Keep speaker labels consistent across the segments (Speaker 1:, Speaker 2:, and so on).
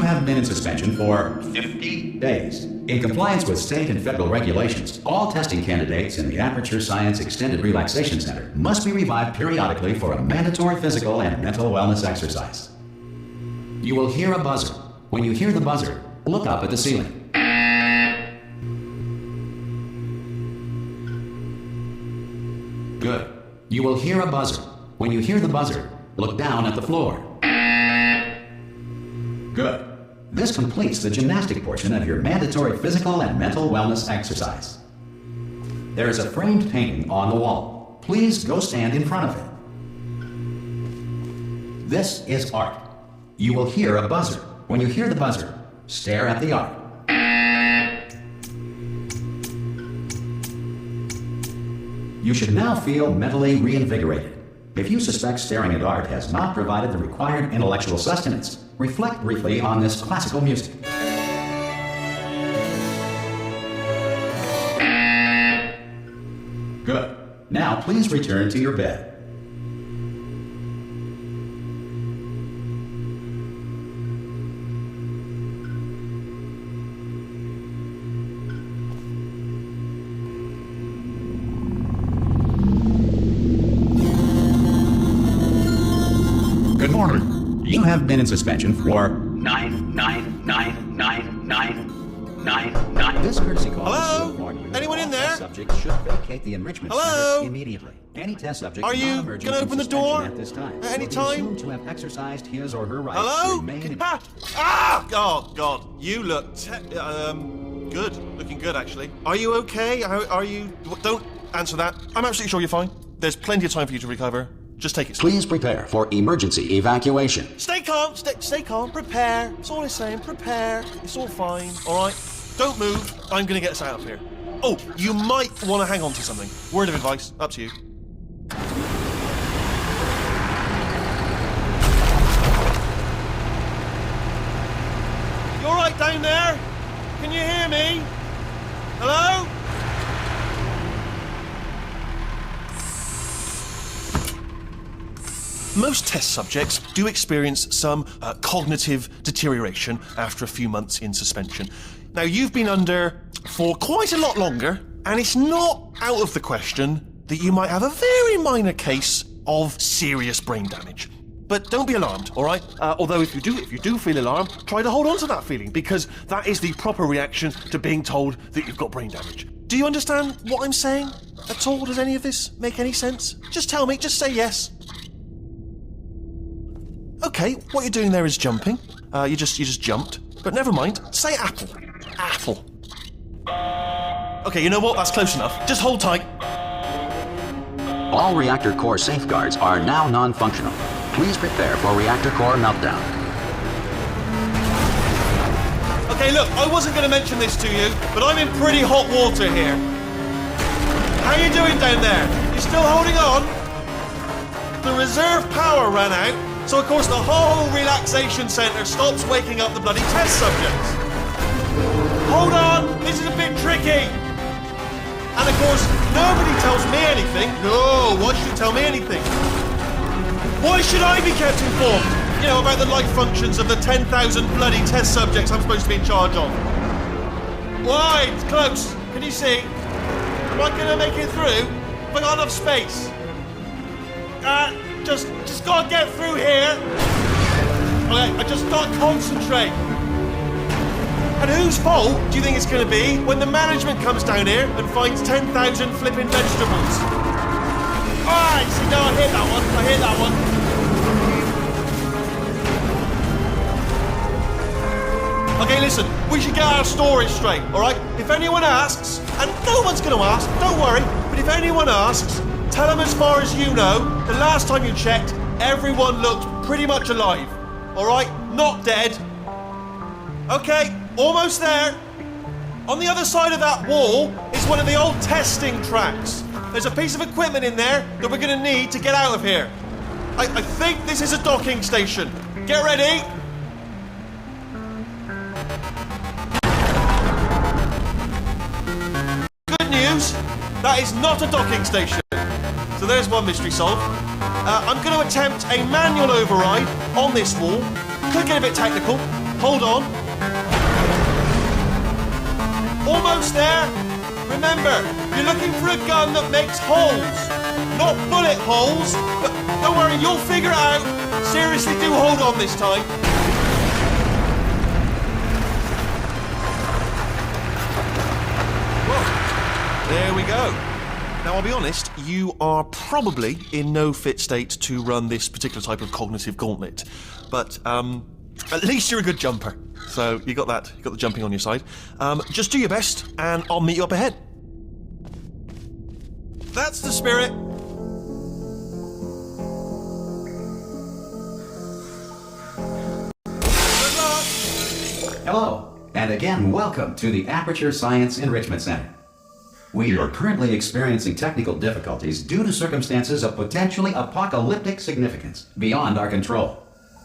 Speaker 1: have been in suspension for 50 days. In compliance with state and federal regulations, all testing candidates in the Aperture Science Extended Relaxation Center must be revived periodically for a mandatory physical and mental wellness exercise. You will hear a buzzer. When you hear the buzzer, look up at the ceiling. Good. You will hear a buzzer. When you hear the buzzer, look down at the floor. Good. This completes the gymnastic portion of your mandatory physical and mental wellness exercise. There is a framed painting on the wall. Please go stand in front of it. This is art. You will hear a buzzer. When you hear the buzzer, stare at the art. You should now feel mentally reinvigorated. If you suspect staring at art has not provided the required intellectual sustenance, reflect briefly on this classical music. Good. Now please return to your bed. Good morning. You have been in suspension for 9999999. This courtesy call
Speaker 2: Hello?
Speaker 1: will warn you that
Speaker 2: Anyone
Speaker 1: all
Speaker 2: in there?
Speaker 1: test subjects should vacate the enrichment
Speaker 2: Hello?
Speaker 1: center immediately. Any test subject
Speaker 2: Are you
Speaker 1: non-emergent
Speaker 2: gonna
Speaker 1: from
Speaker 2: open the
Speaker 1: suspension
Speaker 2: door
Speaker 1: at this time
Speaker 2: at any
Speaker 1: will be
Speaker 2: time?
Speaker 1: assumed to have exercised his or her right to
Speaker 2: Hello?
Speaker 1: remain in.
Speaker 2: Oh God, you look good. Looking good, actually. Are you okay? Are you? Don't answer that. I'm absolutely sure you're fine. There's plenty of time for you to recover. Just take it slow.
Speaker 1: Please prepare for emergency evacuation.
Speaker 2: Stay calm. Stay calm. Prepare. That's all I'm saying. Prepare. It's all fine. All right. Don't move. I'm gonna get us out of here. Oh, you might want to hang on to something. Word of advice. Up to you. You all right down there? Can you hear me? Hello? Most test subjects do experience some cognitive deterioration after a few months in suspension. Now, you've been under for quite a lot longer, and it's not out of the question that you might have a very minor case of serious brain damage. But don't be alarmed, all right? Although if you do feel alarmed, try to hold on to that feeling, because that is the proper reaction to being told that you've got brain damage. Do you understand what I'm saying at all? Does any of this make any sense? Just tell me, just say yes. Okay, what you're doing there is jumping. You just jumped. But never mind. Say apple. Apple. Okay, you know what? That's close enough. Just hold tight.
Speaker 1: All reactor core safeguards are now non-functional. Please prepare for reactor core meltdown.
Speaker 2: Okay, look, I wasn't going to mention this to you, but I'm in pretty hot water here. How you doing down there? You still holding on? The reserve power ran out, so of course the whole relaxation centre stops waking up the bloody test subjects. Hold on, this is a bit tricky. And of course, nobody tells me anything. No, why should you tell me anything? Why should I be kept informed? You know, about the life functions of the 10,000 bloody test subjects I'm supposed to be in charge of. Why? It's close. Can you see? Am I going to make it through? Have I got enough space? Just gotta get through here. Okay, I just gotta concentrate. And whose fault do you think it's gonna be when the management comes down here and finds 10,000 flipping vegetables? Alright, see, no, I hit that one. Okay, listen, we should get our story straight, alright? If anyone asks, and no one's gonna ask, don't worry, but if anyone asks, tell them as far as you know, the last time you checked, everyone looked pretty much alive. Alright? Not dead. Okay, almost there. On the other side of that wall is one of the old testing tracks. There's a piece of equipment in there that we're going to need to get out of here. I think this is a docking station. Get ready. Good news, that is not a docking station. So there's one mystery solved. I'm going to attempt a manual override on this wall. Could get a bit technical. Hold on. Almost there. Remember, you're looking for a gun that makes holes, not bullet holes. But don't worry, you'll figure it out. Seriously, do hold on this time. Whoa. There we go. Now, I'll be honest, you are probably in no fit state to run this particular type of cognitive gauntlet. But, at least you're a good jumper. So, you got that. You got the jumping on your side. Just do your best, and I'll meet you up ahead. That's the spirit. Good luck.
Speaker 1: Hello, and again, welcome to the Aperture Science Enrichment Center. We are currently experiencing technical difficulties due to circumstances of potentially apocalyptic significance beyond our control.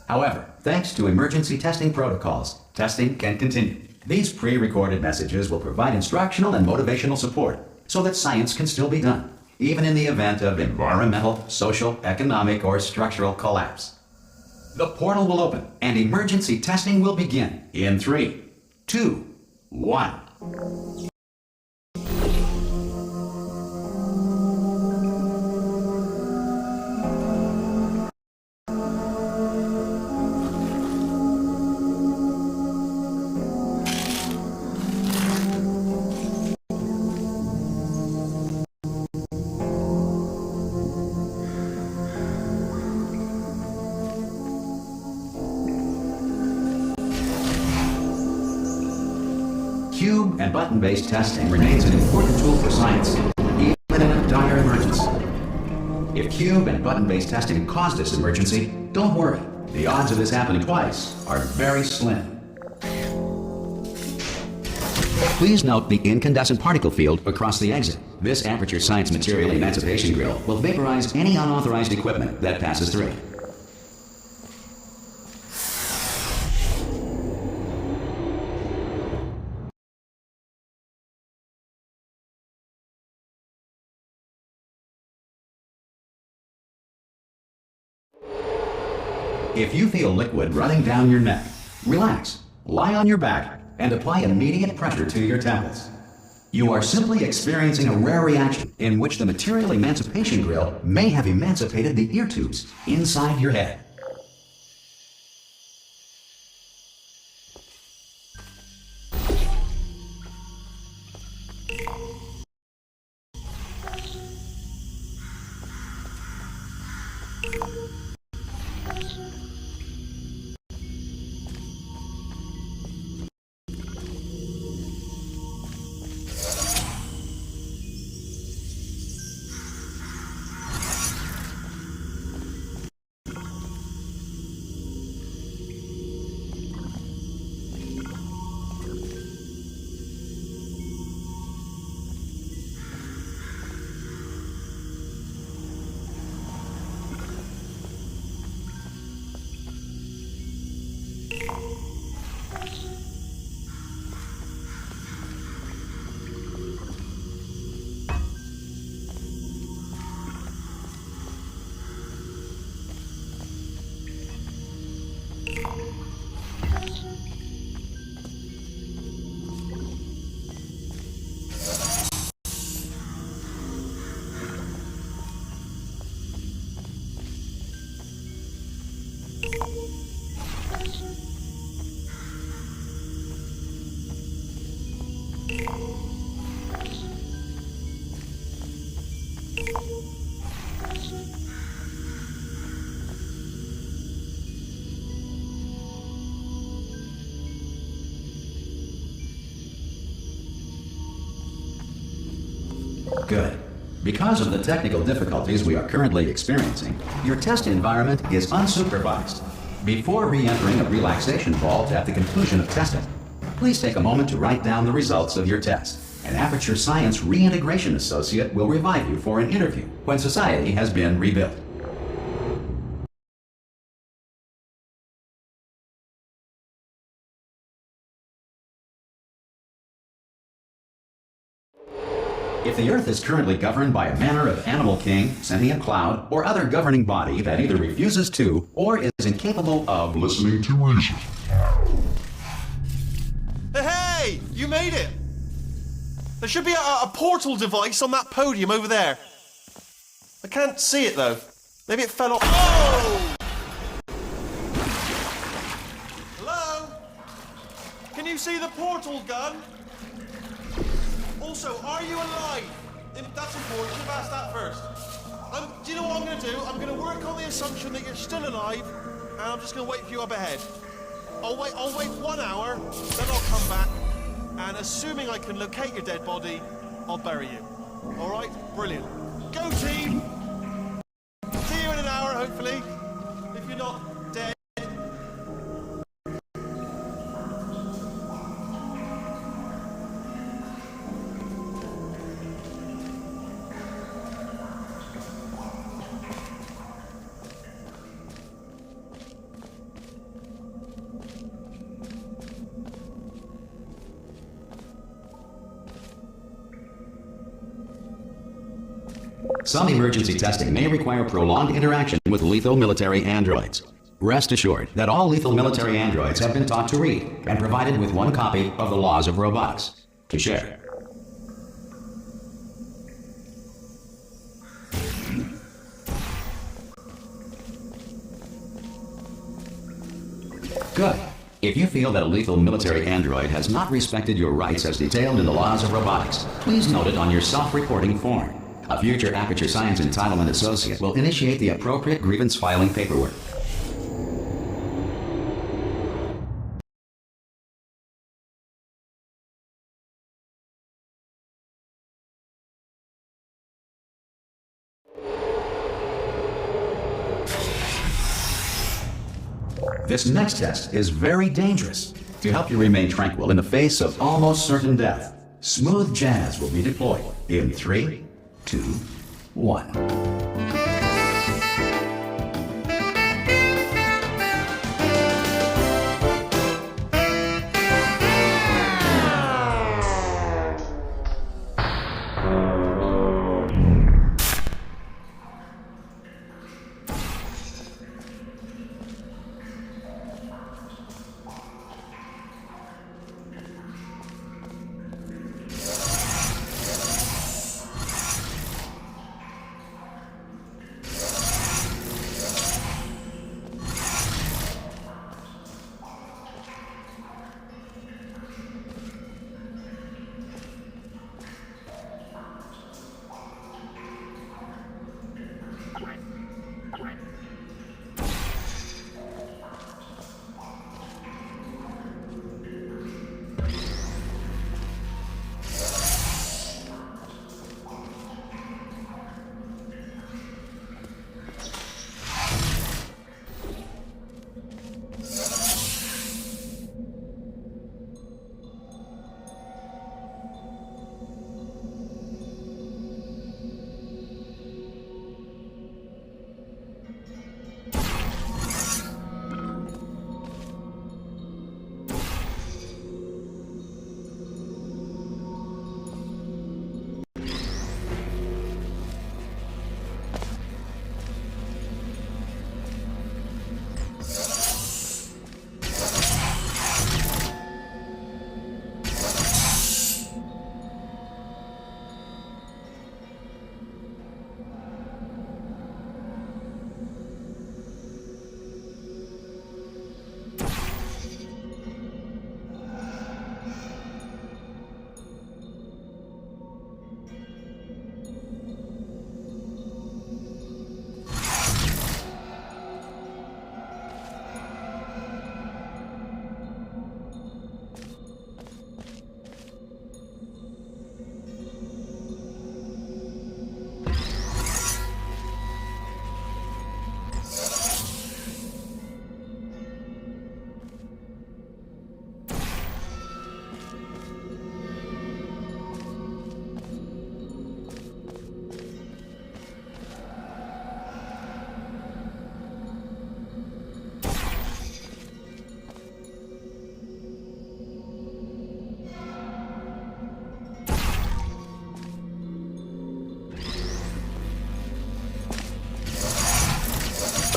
Speaker 1: However, thanks to emergency testing protocols, testing can continue. These pre-recorded messages will provide instructional and motivational support so that science can still be done, even in the event of environmental, social, economic, or structural collapse. The portal will open and emergency testing will begin in 3, 2, 1. Cube and button-based testing remains an important tool for science, even in a dire emergency. If cube and button-based testing caused this emergency, don't worry. The odds of this happening twice are very slim. Please note the incandescent particle field across the exit. This Aperture Science Material Emancipation Grill will vaporize any unauthorized equipment that passes through. If you feel liquid running down your neck, relax, lie on your back, and apply immediate pressure to your temples. You are simply experiencing a rare reaction in which the material emancipation grill may have emancipated the ear tubes inside your head. Good. Because of the technical difficulties we are currently experiencing, your test environment is unsupervised. Before re-entering a relaxation vault at the conclusion of testing, please take a moment to write down the results of your test. An Aperture Science Reintegration Associate will revive you for an interview when society has been rebuilt. If the Earth is currently governed by a manner of animal king, sentient cloud, or other governing body that either refuses to or is incapable of
Speaker 3: listening to reason,
Speaker 2: made it. There should be a portal device on that podium over there. I can't see it though. Maybe it fell off. Oh! Hello? Can you see the portal gun? Also, are you alive? That's important. You should have asked that first. Do you know what I'm going to do? I'm going to work on the assumption that you're still alive, and I'm just going to wait for you up ahead. I'll wait 1 hour, then I'll come back, and assuming I can locate your dead body, I'll bury you. All right? Brilliant. Go team! See you in an hour, hopefully, if you're not dead.
Speaker 1: Some emergency testing may require prolonged interaction with lethal military androids. Rest assured that all lethal military androids have been taught to read and provided with one copy of the Laws of Robotics to share. Good. If you feel that a lethal military android has not respected your rights as detailed in the Laws of Robotics, please note it on your self-reporting form. A future Aperture Science Entitlement Associate will initiate the appropriate grievance filing paperwork. This next test is very dangerous. To help you remain tranquil in the face of almost certain death, smooth jazz will be deployed in 3, 2, 1.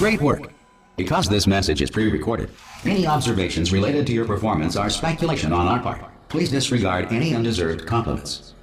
Speaker 1: Great work! Because this message is pre-recorded, any observations related to your performance are speculation on our part. Please disregard any undeserved compliments.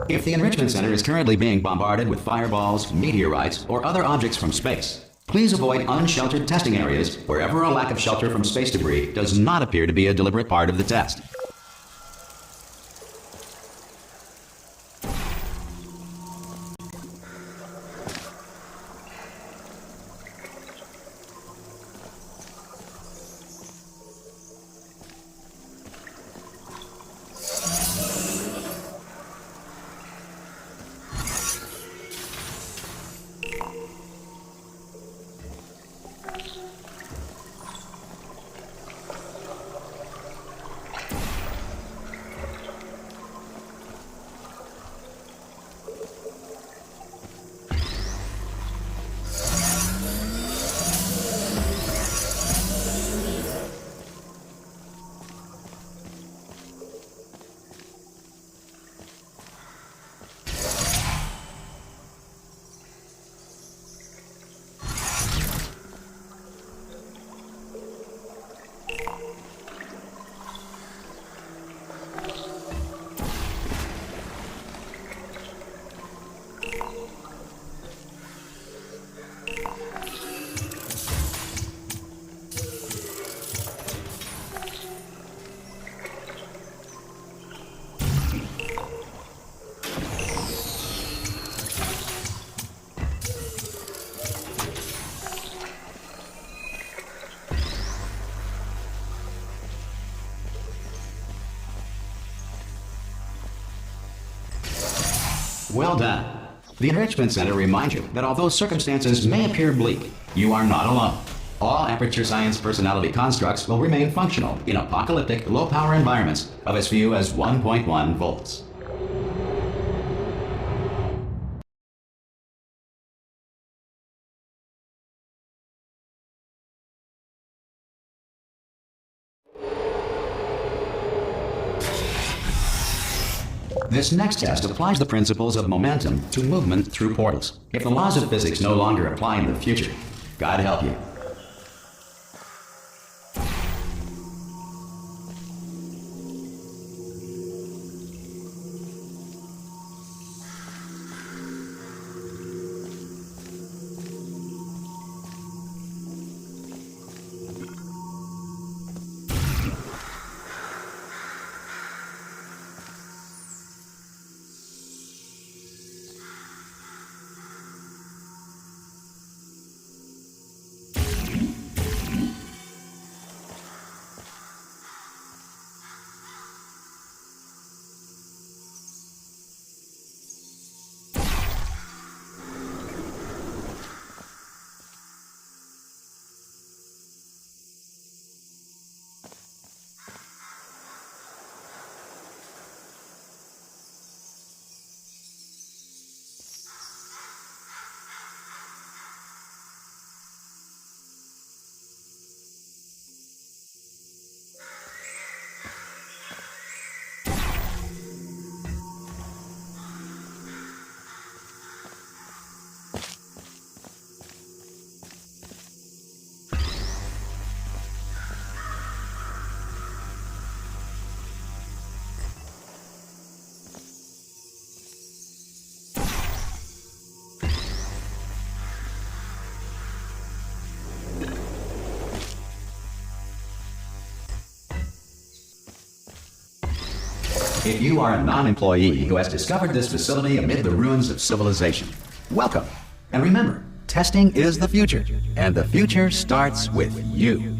Speaker 1: If the Enrichment Center is currently being bombarded with fireballs, meteorites, or other objects from space, please avoid unsheltered testing areas wherever a lack of shelter from space debris does not appear to be a deliberate part of the test. Well done. The Enrichment Center reminds you that although circumstances may appear bleak, you are not alone. All Aperture Science personality constructs will remain functional in apocalyptic, low-power environments of as few as 1.1 volts. This next test applies the principles of momentum to movement through portals. If the laws of physics no longer apply in the future, God help you. If you are a non-employee who has discovered this facility amid the ruins of civilization, welcome. And remember, testing is the future, and the future starts with you.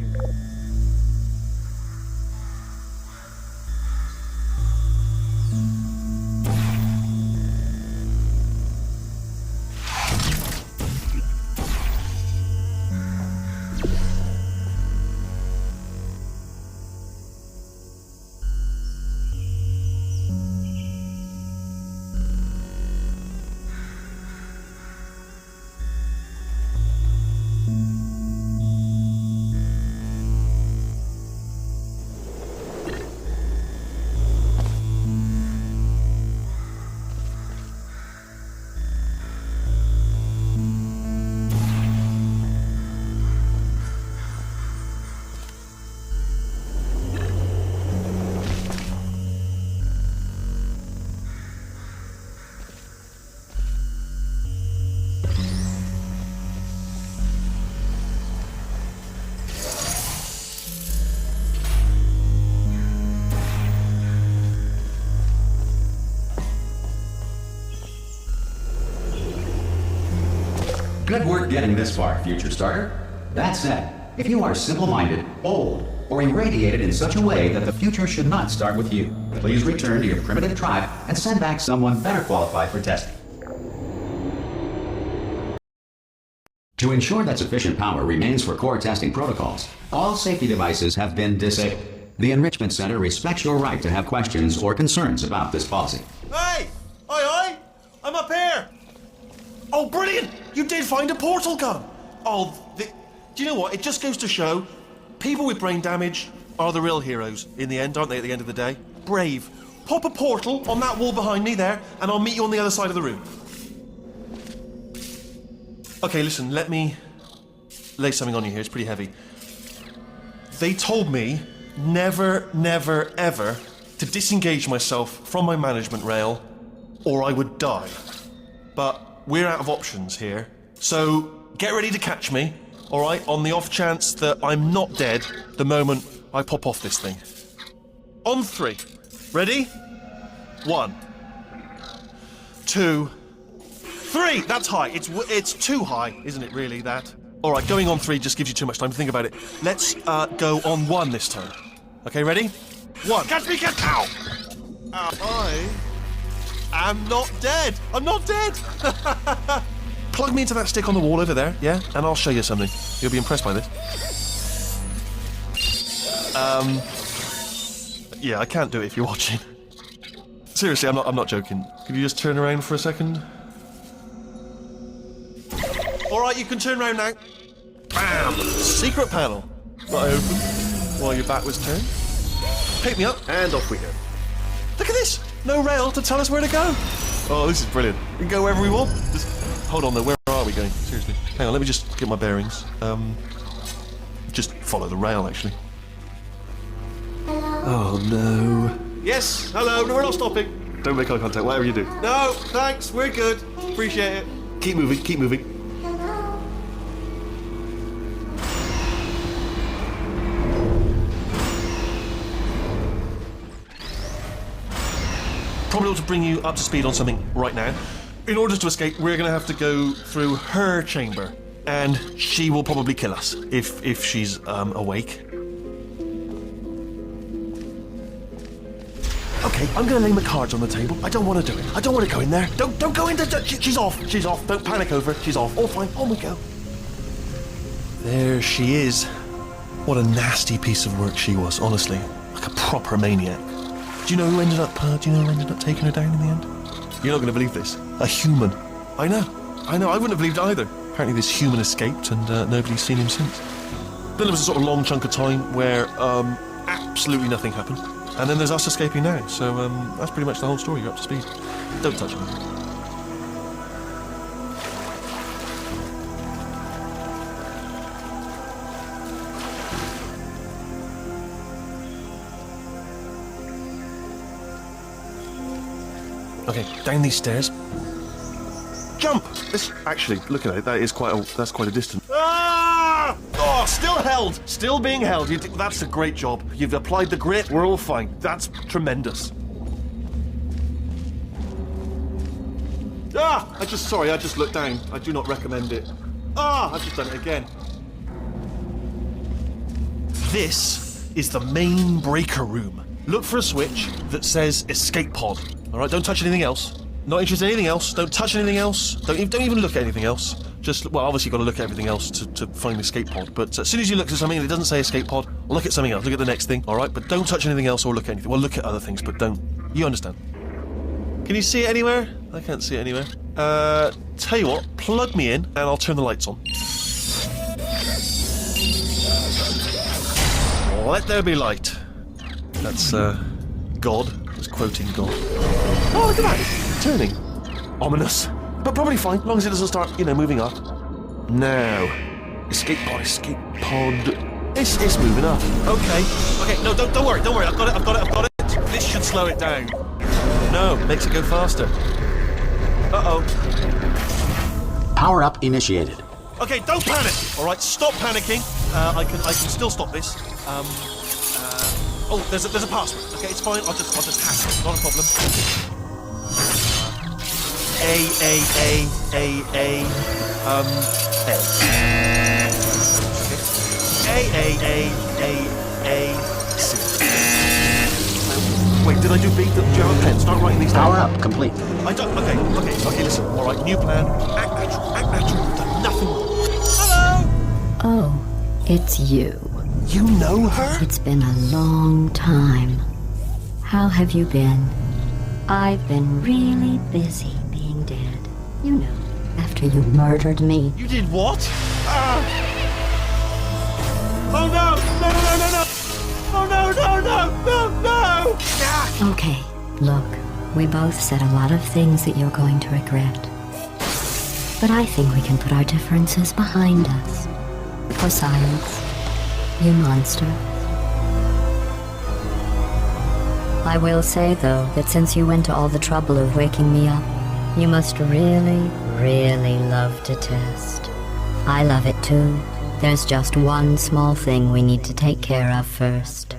Speaker 1: Good work getting this far, future starter. That said, if you are simple-minded, old, or irradiated in such a way that the future should not start with you, please return to your primitive tribe and send back someone better qualified for testing. To ensure that sufficient power remains for core testing protocols, all safety devices have been disabled. The Enrichment Center respects your right to have questions or concerns about this policy.
Speaker 2: Hey! Oi! I'm up here! Oh, brilliant! You did find a portal gun! Oh, do you know what? It just goes to show, people with brain damage are the real heroes in the end, aren't they, at the end of the day? Brave. Pop a portal on that wall behind me there, and I'll meet you on the other side of the room. Okay, listen, let me lay something on you here. It's pretty heavy. They told me never, never, ever to disengage myself from my management rail, or I would die. But we're out of options here, so get ready to catch me, all right, on the off chance that I'm not dead the moment I pop off this thing. On 3. Ready? 1, 2, 3. That's high. It's too high, isn't it, really, that? All right, going on 3 just gives you too much time to think about it. Let's go on 1 this time. Okay, ready? 1. Catch me, catch! Ow! I'm not dead. I'm not dead. Plug me into that stick on the wall over there, yeah? And I'll show you something. You'll be impressed by this. Yeah, I can't do it if you're watching. Seriously, I'm not joking. Could you just turn around for a second? All right, you can turn around now. Bam! Secret panel. That I opened while your back was turned. Pick me up, and off we go. Look at this. No rail to tell us where to go. Oh, this is brilliant. We can go wherever we want. Just hold on though, where are we going? Seriously. Hang on, let me just get my bearings. Just follow the rail, actually. Oh no. Yes, hello, no, we're not stopping. Don't make eye contact, whatever you do. No, thanks, we're good. Appreciate it. Keep moving, keep moving. Probably ought to bring you up to speed on something right now. In order to escape, we're going to have to go through her chamber, and she will probably kill us if she's awake. Okay, I'm going to lay my cards on the table. I don't want to do it. I don't want to go in there. Don't go in there. She's off. She's off. Don't panic over. She's off. All fine. On we go. There she is. What a nasty piece of work she was, honestly. Like a proper maniac. Do you know who ended up taking her down in the end? You're not going to believe this. A human. I know. I wouldn't have believed it either. Apparently this human escaped and nobody's seen him since. Then there was a sort of long chunk of time where absolutely nothing happened. And then there's us escaping now. So that's pretty much the whole story. You're up to speed. Don't touch me. Okay, down these stairs. Jump! Actually, look at it. That's quite a distance. Ah! Oh, still held. Still being held. That's a great job. You've applied the grit. We're all fine. That's tremendous. Ah! I just looked down. I do not recommend it. Ah! I've just done it again. This is the main breaker room. Look for a switch that says escape pod. All right, don't touch anything else. Not interested in anything else. Don't touch anything else. Don't even look at anything else. Just, well, obviously you've got to look at everything else to find the escape pod. But as soon as you look at something and it doesn't say escape pod, look at something else. Look at the next thing, all right? But don't touch anything else or look at anything. Well, look at other things, but don't. You understand? Can you see it anywhere? I can't see it anywhere. Tell you what, plug me in and I'll turn the lights on. Let there be light. That's, God. Quoting God. Oh, look at that! It's turning. Ominous. But probably fine, as long as it doesn't start, moving up. Now. Escape pod. It's moving up. Okay, no, don't worry. I've got it. This should slow it down. No, makes it go faster. Uh-oh.
Speaker 1: Power-up initiated.
Speaker 2: Okay, don't panic. All right, stop panicking. I can still stop this. Oh, there's a password. Okay, it's fine. I'll just hack it. Not a problem. A-C. Wait, did I do B? Pen. Start writing these down.
Speaker 1: Power up complete.
Speaker 2: I don't. Okay. Listen. All right, new plan. Act natural. Act natural. You've done nothing wrong. Hello.
Speaker 3: Oh, it's you.
Speaker 2: You know her?
Speaker 3: It's been a long time. How have you been? I've been really busy being dead. You know, after you murdered me.
Speaker 2: You did what? Oh no! No! Oh no! Ah!
Speaker 3: Okay, look, we both said a lot of things that you're going to regret. But I think we can put our differences behind us. For science, you monster. I will say, though, that since you went to all the trouble of waking me up, you must really, really love to test. I love it too. There's just one small thing we need to take care of first.